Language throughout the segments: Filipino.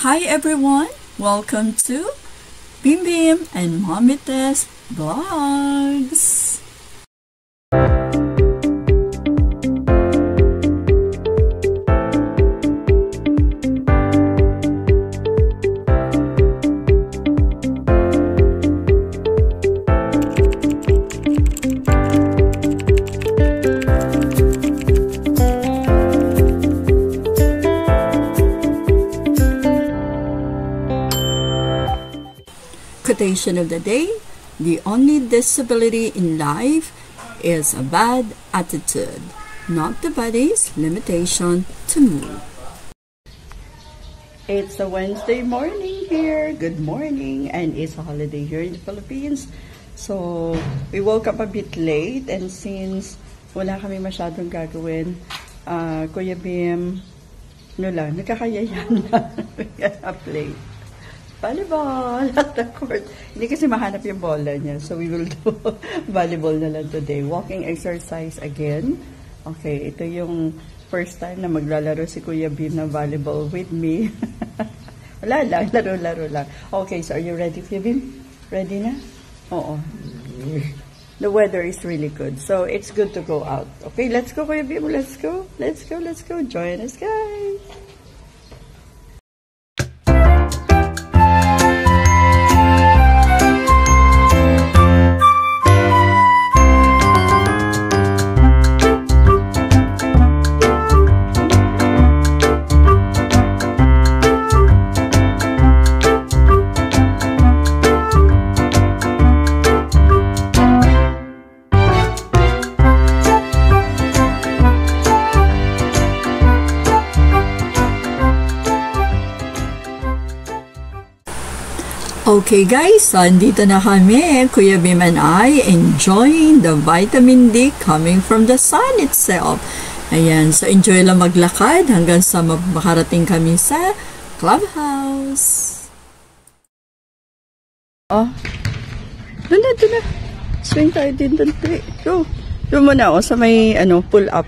Hi everyone! Welcome to Bim Bim and Mommy Tess Vlogs! Quotation of the day: the only disability in life is a bad attitude, not the body's limitation to move. It's a Wednesday morning here. Good morning, and it's a holiday here in the Philippines. So we woke up a bit late, and since wala kami masyadong gagawin, Kuya Bim, nagkakayayan na play volleyball at the court. Hindi kasi mahanap yung bola niya. So, we will do volleyball na lang today. Walking exercise again. Okay, ito yung first time na maglalaro si Kuya Bim ng volleyball with me. Wala lang, laro-laro lang. Okay, so are you ready, Kuya Bim? Ready na? Oo. The weather is really good. So, it's good to go out. Okay, let's go, Kuya Bim. Let's go. Let's go, let's go. Join us, guys. Okay guys, so andito na kami, Kuya Bim and I, enjoying the vitamin D coming from the sun itself. Ayan, so enjoy lang maglakad hanggang sa makarating kami sa clubhouse. Oh, doon na. Swing tayo din doon. Go. Doon muna sa may pull up.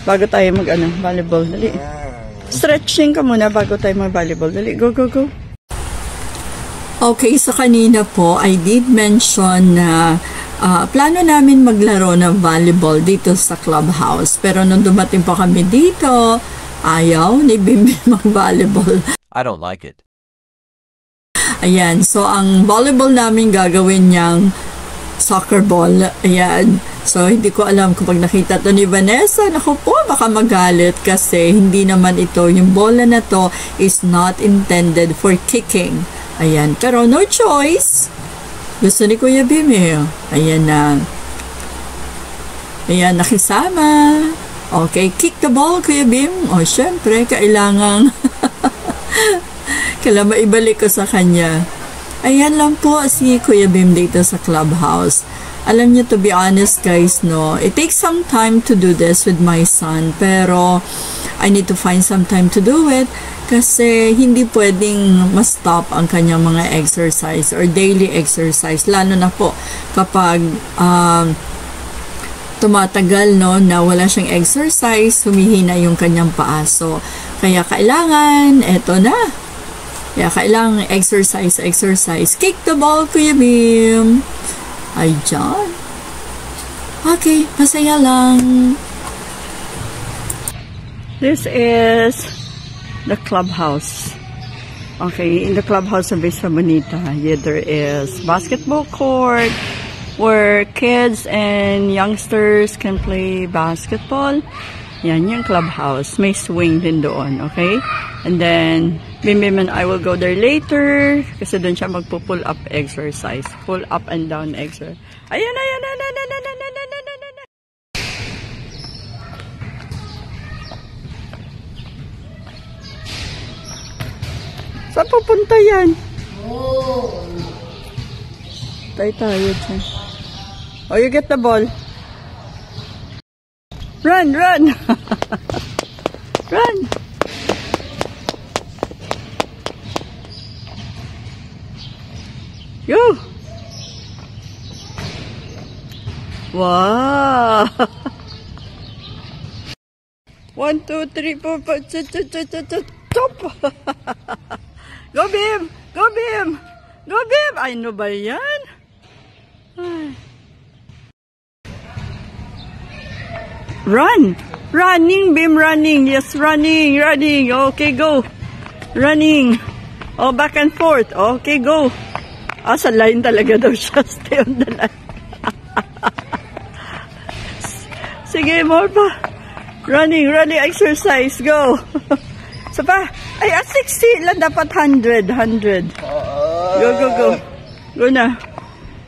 Bago tayo volleyball. Dali. Stretching ka muna bago tayo volleyball. Dali, go. Okay, so kanina po, I did mention na plano namin maglaro ng volleyball dito sa clubhouse. Pero nung dumating po kami dito, ayaw ni Bim Bim mag-volleyball. I don't like it. Ayan, so ang volleyball namin gagawin niyang soccer ball. Ayan, so hindi ko alam kung pag nakita to ni Vanessa, naku po, baka magalit kasi hindi naman ito, yung bola na to is not intended for kicking. Ayan, pero no choice. Gusto ni Kuya Bim eh. Ayan na. Ayan, nakisama. Okay, kick the ball, Kuya Bim. O, syempre, kailangan maibalik ko sa kanya. Ayan lang po si Kuya Bim dito sa clubhouse. Alam niyo, to be honest guys, no, it takes some time to do this with my son, pero I need to find some time to do it kasi hindi pwedeng ma-stop ang kanyang mga exercise or daily exercise, lalo na po kapag tumatagal na wala siyang exercise, humihina yung kanyang paa. So, kaya kailangan, eto na. Kaya kailangan exercise. Kick the ball, Kuya Bim. Ay, dyan. Okay, masaya lang. This is the clubhouse. Okay, in the clubhouse of Vista Bonita, there is basketball court where kids and youngsters can play basketball. Yan yung clubhouse. May swing din doon, okay? And then, Bim Bim and I will go there later kasi doon siya magpo-pull up exercise. Pull up and down exercise. Ayan. Saan pupunta yan? Tayo dyan. Oh, you get the ball. Run! Run! Go! Wow! 1, 2, 3, 4, 5, 6, 7, 8, 9, 10, top! Ano ba yan? Ay. Run! Running, Bim, running. Yes, running, running. Okay, go. Running. Oh, back and forth. Okay, go. Sa line talaga daw siya. Stay on the line. Sige, more pa. Running, running exercise. Go. So pa. Ay, 60 lang. Dapat 100. Go, go, go. Go na.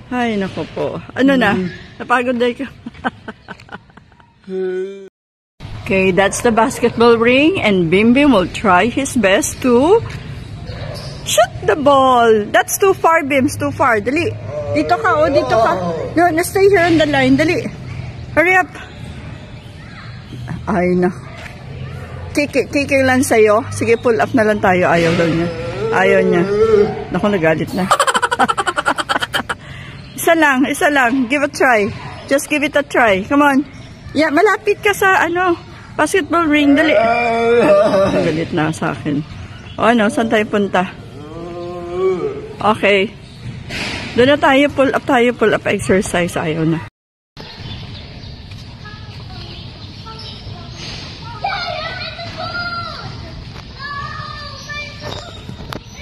Ay, nako po. Ano na? Napagod na ka. Okay, that's the basketball ring. And Bim Bim will try his best to shoot the ball. That's too far, Bims. Too far. Dali. Dito ka, oh. Dito ka. No, stay here on the line. Dali. Hurry up. Ay, na. Kiki lang sa'yo. Sige, pull up na lang tayo. Ayaw daw niya. Ayaw niya. Naku, nagalit na. Isa lang. Give a try. Just give it a try. Come on. Yeah, malapit ka sa, basketball ring. Dali. Nagalit na sa akin. O, saan tayo punta? Okay. Doon na tayo, pull up exercise. Ayaw na.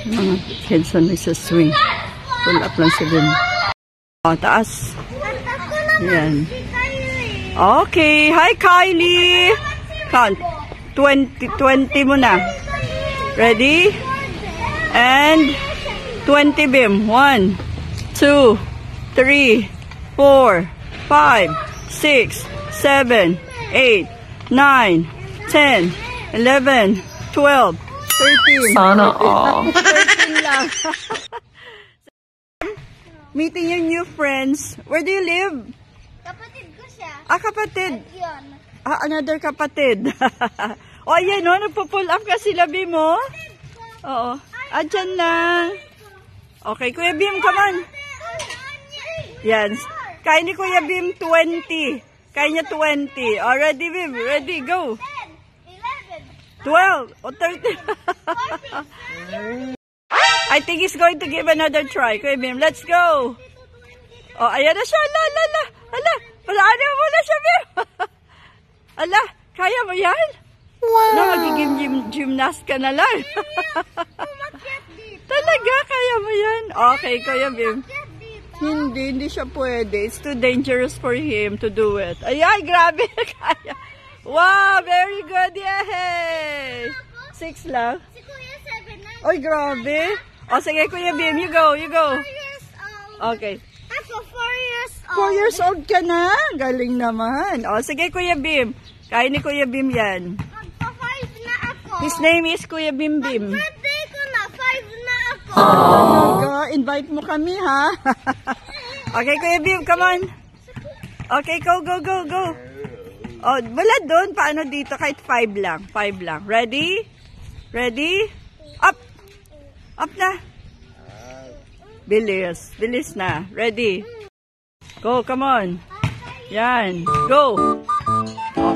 Mga kids na nagsaswing. Pull up lang sila. O, taas. Yan. Okay. Hi, Kylie. Count. 20 mo na. Ready? And 20, Bim. 1, 2, 3, 4, 5, 6, 7, 8, 9, 10, 11, 12, 13. Sana all. 13 lang. Meeting your new friends. Where do you live? Kapatid ko siya. Kapatid. Yun. Another kapatid. O, ayan, nagpo-pull up ka sila, Bim, mo. Oo. Dyan lang. Okay, Kuya Bim, come on. Yan. Kaya ni Kuya Bim, 20. Kaya niya 20. O, ready, Bim? Ready, go. 12 o 13. I think he's going to give another try. Kuya Bim, let's go. Oh, ayan na siya. Ala. Paano mo na siya, Bim? Ala, kaya mo yan? Wow. Na, magiging gymnast ka na lang. Talaga, kaya mo yan? Okay, Kuya Bim. Hindi siya pwede. It's too dangerous for him to do it. Ay, grabe. Kaya. Wow, very good. Yay! 6 lang. Si Kuya 7 na. Oy, grabe. O, sige, Kuya Bim, you go. 4 years old. Okay. Ako, 4 years old. 4 years old ka na? Galing naman. O, sige, Kuya Bim. Kaya ni Kuya Bim yan. Magpa-5 na ako. His name is Kuya Bim Bim. Birthday ko na, 5 na ako. Talaga, invite mo kami, ha? Okay, Kuya Bim, come on. Okay, go. Oh, wala doon. Paano dito? Kahit 5 lang. 5 lang. Ready? Up na. Bilis na. Ready? Go, come on. Yan. Go.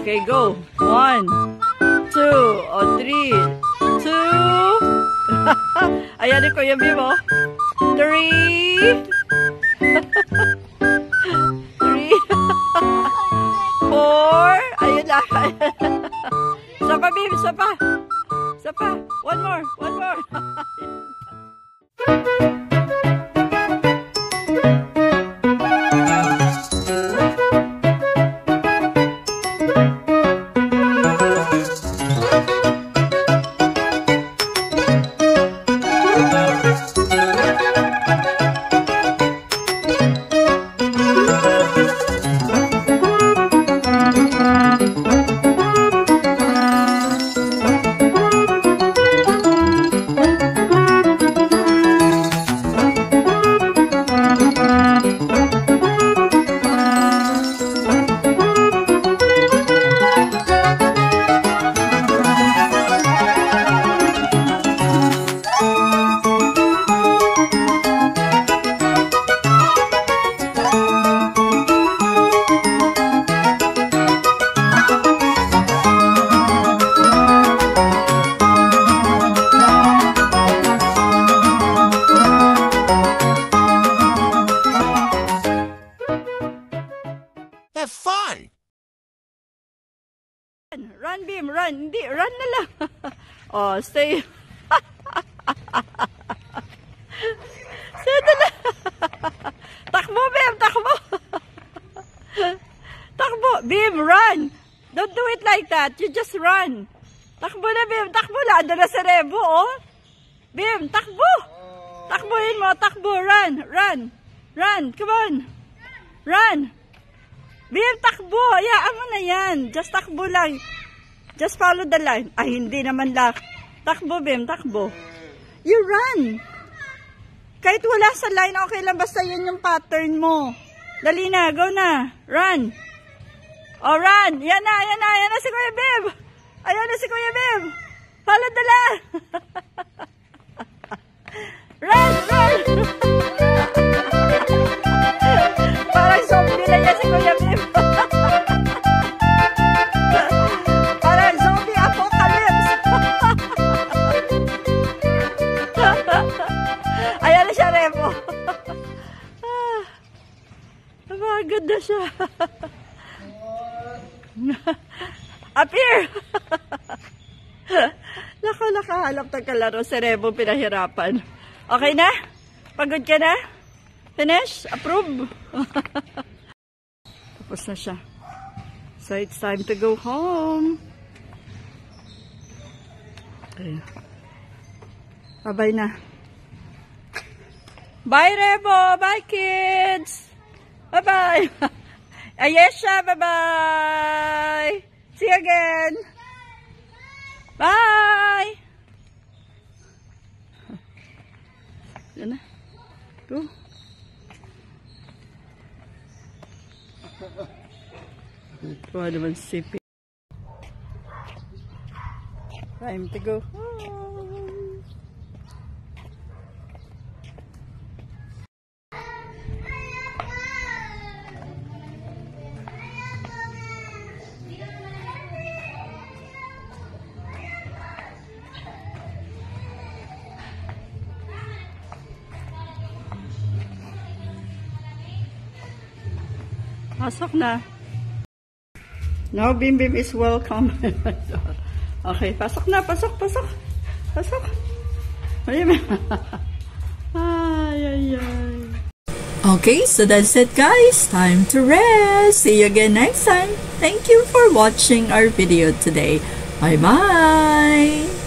Okay, go. 1, 2, o 3, 2. Ayan ni Kuya Bim, oh. 3. 3. 4. Ayun lang. Sapa, Bim. Sapa. 1 more. Bim, run. Hindi, run na lang. Oh, stay. Stay na lang. Takbo, Bim, takbo. Takbo, Bim, run. Don't do it like that. You just run. Takbo na, Bim, takbo na. Ando na si Rebo, oh. Bim, takbo. Takbuhin mo, takbo, run, run. Run, come on. Run. Bim, takbo. Hayaan mo na yan. Just takbo lang. Just follow the line. Ay, hindi naman lang. Takbo, Bim, takbo. You run. Kahit wala sa line, okay lang. Basta yun yung pattern mo. Dali na, go na. Run. Oh, run. Yan na, yan na. Yan na si Kuya Bim. Ayan na si Kuya Bim. Follow the line. Run, run. Parang zombie na yan si Kuya Bim. Parang zombie apocalypse. Ayan na siya, Repo. Napagod na siya. Up here. Nakahalap ng kalaro si Rebo, pinahirapan. Okay na? Pagod ka na? Finish? Approve? Tapos na siya. So it's time to go home. Okay. Bye-bye na. Bye, Rebo! Bye, kids! Bye-bye! Ayesha, bye-bye! See you again! Bye! Yan na. Go. Tuwa naman sipi. Time to go home. Pasok na. Now, Bim Bim is welcome. Okay, pasok na. Pasok, pasok. Pasok. Ay, ay, ay. Okay, so that's it, guys. Time to rest. See you again next time. Thank you for watching our video today. Bye-bye.